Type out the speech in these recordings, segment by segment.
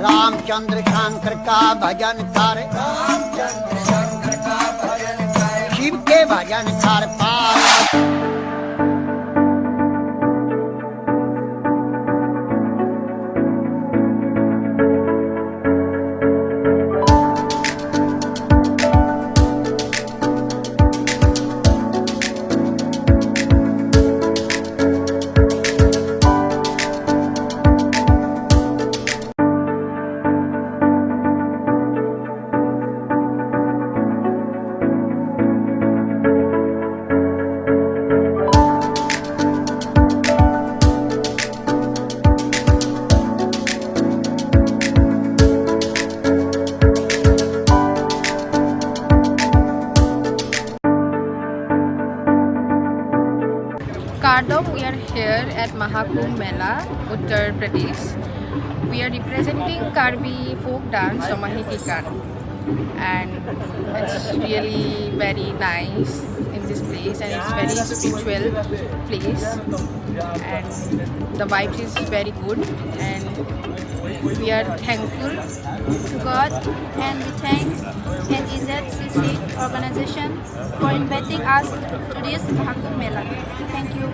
रामचंद्र शंकर का भजन कर, शिव के भजन कर पार। We are here at Maha Kumbh Mela, Uttar Pradesh. We are representing Karbi folk dance Domahi Kekan, and it's really very nice in this place, and it's very spiritual place, and the vibes is very good, and we are thankful to God, and we thank NEZCC organization for inviting us to this Maha Kumbh Mela. Thank you.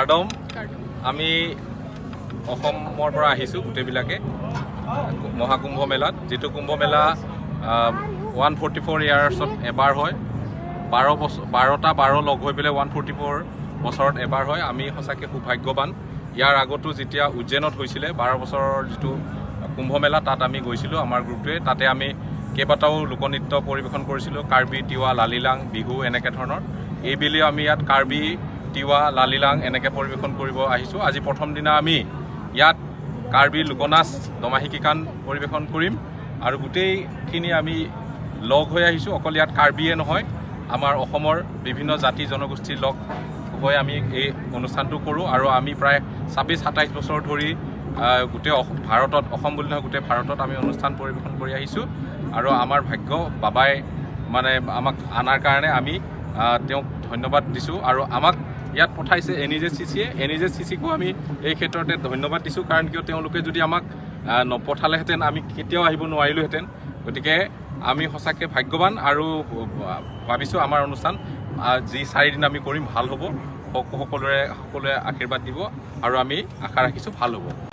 কাৰ্ডম আমি অসমৰ পৰা আহিছোঁ গোটেইবিলাকে মহা কুম্ভ মেলাত, যিটো কুম্ভ মেলা 144 ইয়াৰ্ছত এবাৰ হয়। 12 লগ হৈ পেলাই 144 বছৰত এবাৰ হয়। আমি সঁচাকৈ সৌভাগ্যৱান। ইয়াৰ আগতো যেতিয়া উজ্জৈনত হৈছিলে 12 বছৰৰ যিটো কুম্ভ মেলা, তাত আমি গৈছিলোঁ আমাৰ গ্ৰুপটোৱে। তাতে আমি কেইবাটাও লোকনৃত্য পৰিৱেশন কৰিছিলোঁ, কাৰ্বি, তিৱা, লালিলাং, বিহু এনেকৈ ধৰণৰ। এইবেলিও আমি ইয়াত কাৰ্বি, তিৱা, লালিলাং এনেকৈ পৰিৱেশন কৰিব আহিছোঁ। আজি প্ৰথম দিনা আমি ইয়াত কাৰ্বি লোকনাচ দমাহী কিকান পৰিৱেশন কৰিম আৰু গোটেইখিনি আমি লগ হৈ আহিছোঁ। অকল ইয়াত কাৰ্বিয়ে নহয়, আমাৰ অসমৰ বিভিন্ন জাতি জনগোষ্ঠীৰ লগ হৈ আমি এই অনুষ্ঠানটো কৰোঁ। আৰু আমি প্ৰায় 26-27 বছৰ ধৰি গোটেই ভাৰতত, অসম বুলি নহয় গোটেই ভাৰতত আমি অনুষ্ঠান পৰিৱেশন কৰি আহিছোঁ। আৰু আমাৰ ভাগ্য বাবাই মানে আমাক আনাৰ কাৰণে আমি তেওঁক ধন্যবাদ দিছোঁ। আৰু আমাক ইয়াত পঠাইছে NEJCCকো আমি এই ক্ষেত্ৰতে ধন্যবাদ দিছোঁ। কাৰণ কিয় তেওঁলোকে যদি আমাক নপঠালেহেঁতেন আমি কেতিয়াও আহিব নোৱাৰিলোহেঁতেন। গতিকে আমি সঁচাকৈ ভাগ্যৱান আৰু ভাবিছোঁ আমাৰ অনুষ্ঠান যি 4 দিন আমি কৰিম ভাল হ'ব। সকলোৱে আশীৰ্বাদ দিব আৰু আমি আশা ৰাখিছোঁ ভাল হ'ব।